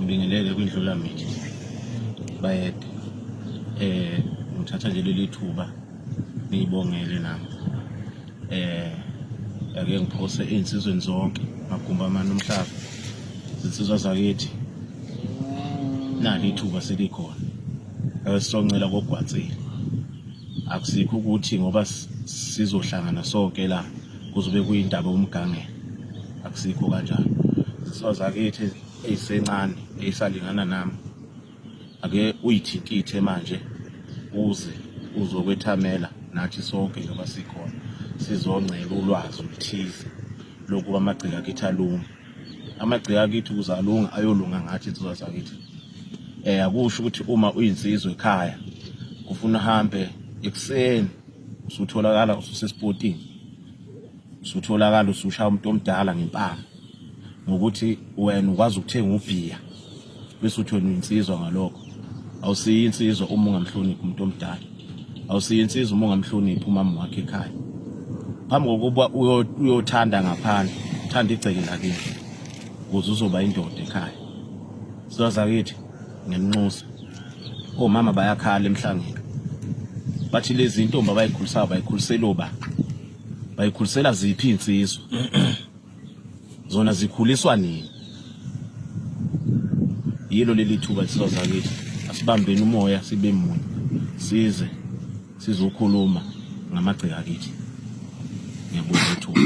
ngibingelele kwindlula mithi bayede ngithatha nje leli thuba ngibongele nami ake ngiphose insizweni zonke magumba amana omhlaba zinsizwa zakithi nali ithuba selikhona esongcela kokugwatsile akusikho ukuthi ngoba sizohlangana sonke la kuzobe kuyindaba yomgangela akusikho kanjalo zinsizwa zakithi ezisencane ezisalingana nami ake uyithintithe manje uze uzokwethamela nathi sonke ngoba sikhona sizoncela ulwazi oluthize lokuba amagcika akithi alunga amagcika akithi kuzalunga ayolunga ngathi insizwa zakithi akusho ukuthi uma uyinsizwe ekhaya kufuna uhambe ekuseni usutholakala ususesipotini usutholakala usushaya umuntu omdala ngempama ngokuthi wena ukwazi ukuthenga ubhiya bese uthi wena insizwa ngalokho awusiyi insizwa uma ungamhloniphi umuntu omdala awusiyi insizwa uma ungamhloniphi umama wakhe ekhaya phambi kokuba uyothanda ngaphandle uthanda igceke lakini ukuze uzoba indoda ekhaya sizazakithi ngenxusa omama bayakhala emhlangeni bathi lezi intombi abayikhulisayo bayikhulisela oba bayikhulisela ziphi insizwa zona zikhuliswa nini yilo leli thuba sizazakithi asibambeni umoya sibe munye size sizokhuluma ngamagcika akithi ngiyabonga ithuba